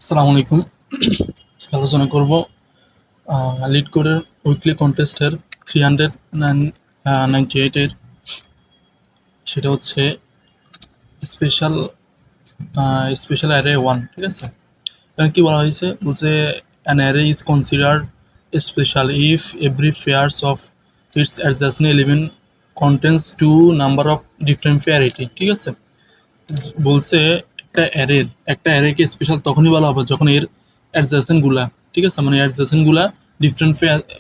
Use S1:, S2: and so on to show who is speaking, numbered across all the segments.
S1: আসসালামু আলাইকুম। আজকে আলোচনা করব লিড কোডের উইকলি কন্টেস্টের 398 এর সেটা হচ্ছে স্পেশাল স্পেশাল অ্যারে 1, ঠিক আছে? এখানে কি বলা হয়েছে, বলছে an array is considered special if every pairs of its adjacent element contains two number of different parity, ঠিক আছে? বলছে একটা অ্যারেকে স্পেশাল তখনই বলা হবে যখন এর অ্যাডজেসেন্টগুলা, ঠিক আছে, মানে অ্যাডজেসেন্টগুলা ডিফারেন্ট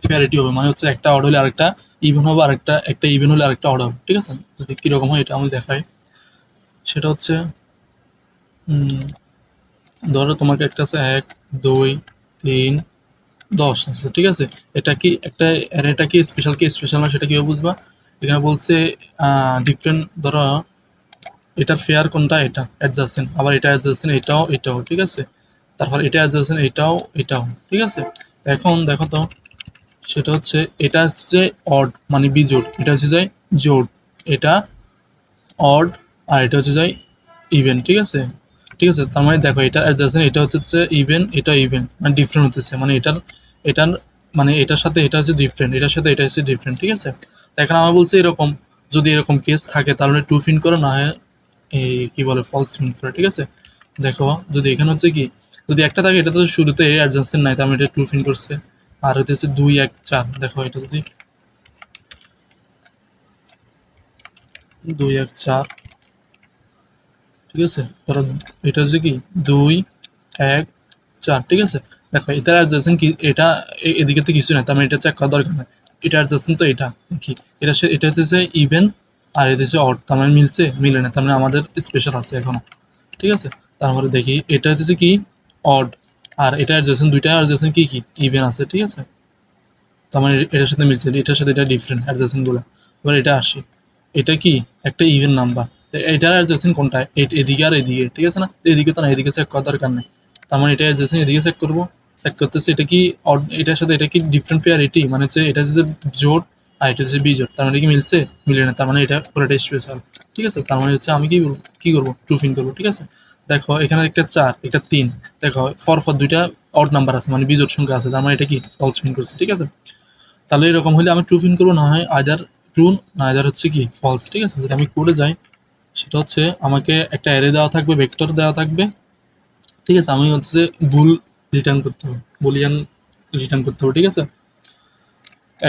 S1: পেয়ারিটি হবে, মানে হচ্ছে একটা অড হলে আরেকটা ইভেন হবে, একটা ইভেন হলে আরেকটা অড হবে, ঠিক আছে? যদি কীরকম হয় এটা আমি দেখাই। সেটা হচ্ছে ধরো তোমাকে একটা আছে 1, 2, 3, 10 আছে, ঠিক আছে? এটা কি একটা অ্যারেটা কি স্পেশাল না, সেটা কীভাবে বুঝবা? এখানে বলছে ডিফারেন্ট, ধরো এটার ফেয়ার কোনটা, এটা অ্যাডজাসেন্ট, আবার এটা অ্যাডজাসেন্ট, এটাও, ঠিক আছে? তারপর এটা অ্যাডজাসেন্ট, এটাও, ঠিক আছে? এখন দেখো তো, সেটা হচ্ছে এটা হচ্ছে অড মানে বিজোড়, এটা হচ্ছে যায় জোড়, এটা অড, আর এটা হচ্ছে যায় ইভেন, ঠিক আছে? তার মানে দেখো এটা অ্যাডজাসেন্ট, এটা হচ্ছে ইভেন, এটা ইভেন, মানে ডিফারেন্ট হতেছে, মানে এটার মানে এটার সাথে এটা হচ্ছে ডিফারেন্ট, এটার সাথে এটা হচ্ছে ডিফারেন্ট, ঠিক আছে? তো এখন আমার বলছে এরকম, যদি এরকম কেস থাকে তাহলে ট্রু প্রিন্ট করো, না হয় এই কি বলে ফলস প্রিন্ট করে, ঠিক আছে? দেখো যদি এখানে হচ্ছে কি, যদি একটা থাকে এটা তো শুরুতে অ্যাডজাসেন্ট নাই, তার মানে এটা ট্রু প্রিন্ট করছে। আর হচ্ছে 2, 1, 4, দেখো এটা যদি 2, 1, 4, ঠিক আছে? ধরো এটা হচ্ছে কি 2, 1, 4, ঠিক আছে? দেখো এটা অ্যাডজাসেন্ট কি, এটা এদিকে তো কিছু না, তার মানে এটা চেক করার দরকার নেই, এটা অ্যাডজাসেন্ট, তো এটা দেখি এটা হচ্ছে ইভেন, আর এটা হচ্ছে অড, তার মানে মিলে না, তার মানে আমাদের স্পেশাল আছে এখনো, ঠিক আছে? তারপরে দেখি এটা হচ্ছে কি অড, আর এটা অ্যাডজাসেন্ট, দুইটা অ্যাডজাসেন্ট কি ইভেন আছে, ঠিক আছে? তার মানে এটার সাথে মিলছে, এটার সাথে এটা ডিফারেন্ট অ্যাডজাসেন্টগুলো। এবার এটা আসি, এটা কি একটা ইভেন নাম্বার, তো এটার অ্যাডজাসেন্ট কোনটা, এদিকে আর এদিকে, ঠিক আছে না? তো এদিকে তো না, এদিকে চেক করার দরকার নেই, তার মানে এটা অ্যাডজাসেন্ট, এদিকে চেক করবো, চেক করতেছে এটা কি অড, এটার সাথে এটা কি ডিফারেন্ট পেয়ারিটি, মানে হচ্ছে এটা হচ্ছে জোড়, আর এটা হচ্ছে বিজোড়, তার মানে কি মিলে না, তার মানে এটা পুরোটা স্পেশাল, ঠিক আছে? তার মানে হচ্ছে আমি কি করবো, ট্রু প্রিন্ট করবো, ঠিক আছে? দেখো এখানে একটা 4, একটা 3, দেখো ফর দুইটা অড নাম্বার আছে, মানে বিজোড় সংখ্যা আছে, তার মানে এটা কি ফলস প্রিন্ট করছে, ঠিক আছে? তাহলে এরকম হলে আমি ট্রু প্রিন্ট করবো, না হয় আইদার ট্রু, না আইদার হচ্ছে কি ফলস, ঠিক আছে? যদি আমি কোডে যাই, সেটা হচ্ছে আমাকে একটা অ্যারে দেওয়া থাকবে, ভেক্টর দেওয়া থাকবে, ঠিক আছে? আমি হচ্ছে ভুল রিটার্ন করতে হবে, বুলিয়ান রিটার্ন করতে হবে, ঠিক আছে?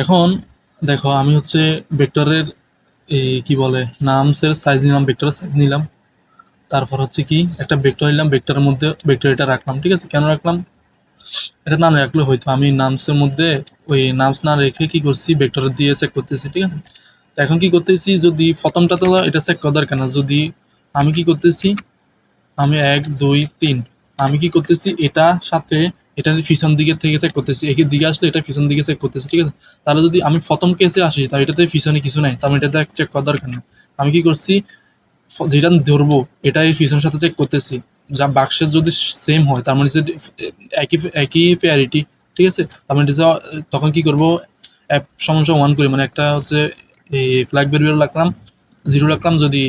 S1: এখন দেখো আমি হচ্ছে ভেক্টরের কি বলে নামসের সাইজ নিলাম, ভেক্টরের সাইজ নিলাম, তারপর হচ্ছে কি একটা ভেক্টর নিলাম, ভেক্টরের মধ্যে ভেক্টর এটা রাখলাম, ঠিক আছে? কেন রাখলাম, এটা না রাখলে হয়তো আমি নামসের মধ্যে ওই নামস না রেখে কি করছি, ভেক্টর দিয়ে চেক করতেছি, ঠিক আছে? তো এখন কি করতেছি, যদি প্রথমটা তো এটা চেক করার দরকার না, যদি আমি কি করতেছি, আমি 1, 2, 3, আমি কি করতেছি, এটা সাথে এটা পিছন দিকে থেকে চেক করতেছি, একের দিকে আসলে এটা পিছন দিকে চেক করতেছি, ঠিক আছে? তাহলে যদি আমি প্রথম কেসে আসি, তাহলে এটাতে পিছনে কিছু নাই, তার মানে এটাতে চেক করার দরকার নেই। আমি কি করছি, যেটা ধরবো এটা এই পিছনের সাথে চেক করতেছি, যা বাক্সের যদি সেম হয়, তার মানে যে একই পেয়ারিটি, ঠিক আছে? তার মানে তখন কি করবো, সমস্যা 1 করি, মানে একটা হচ্ছে এই ফ্ল্যাগ ভেরিয়েবল রাখলাম, 0 রাখলাম, যদি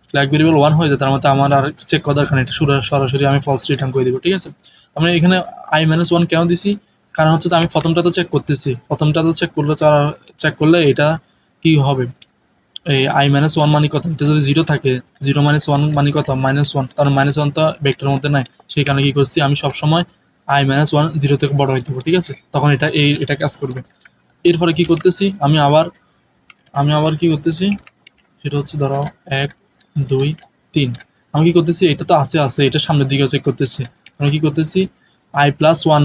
S1: ফ্ল্যাগ ভেরিয়েবল 1 হয়ে যায়, তার মধ্যে আমার আর চেক করার দরকার নেই, এটা সরাসরি আমি ফলস রিটার্ন করে দিব, ঠিক আছে? তার মানে এখানে I-1 কেন দিছি, কারণ হচ্ছে আমি প্রথমটা তো চেক করতেছি, প্রথমটা তো চেক করলে এটা কি হবে, এই I-1 মানে কত, এটা যদি 0 থাকে, 0 - 1 মানে কত, -1, কারণ -1 তো ভেক্টরের মধ্যে নাই, সেই কারণে কি করছি, আমি সবসময় I-1 0 থেকে বড় হইতে হবে, ঠিক আছে? তখন এটা কাজ করবে। এরপরে কি করতেছি, আমি আবার কি করতেছি, সেটা হচ্ছে ধরো 1, 2, 3, আমি কি করতেছি, এটা তো আছে, এটা সামনের দিকে চেক করতেছি, আমি কি করতেছি, I+1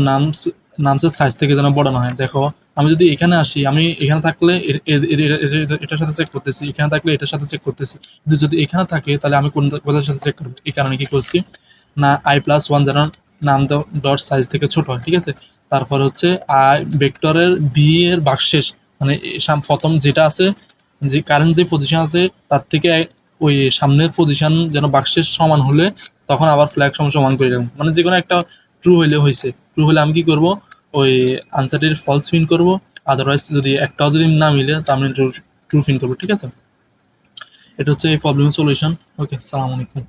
S1: নামসের সাইজ থেকে যেন বড় না হয়। দেখো আমি যদি এখানে আসি, আমি এখানে থাকলে এটার সাথে চেক করতেছি, এখানে থাকলে এটার সাথে চেক করতেছি, কিন্তু যদি এখানে থাকে তাহলে আমি কোথার সাথে চেক করবো, এই কারণে কি করছি, না I+1 যেন নাম ডট সাইজ থেকে ছোট হয়, ঠিক আছে? তারপর হচ্ছে ভেক্টরের বি এর ভাগশেষ, মানে প্রথম যেটা আছে, যে কারেন্ট যে পজিশন আছে তার থেকে ওই সামনের পজিশন যেন বাক্সের সমান হলে তখন আবার ফ্ল্যাগ সমান করে রাখবো, মানে যে কোনো একটা ট্রু হইলে হয়েছে, ট্রু হলে আমি কি করব, ওই আনসারটির ফলস প্রিন্ট করব, আদারওয়াইজ যদি একটাও যদি না মিলে তা আমি ট্রু প্রিন্ট করবো, ঠিক আছে? এটা হচ্ছে এই প্রবলেমের সলিউশন। ওকে, আসসালামু আলাইকুম।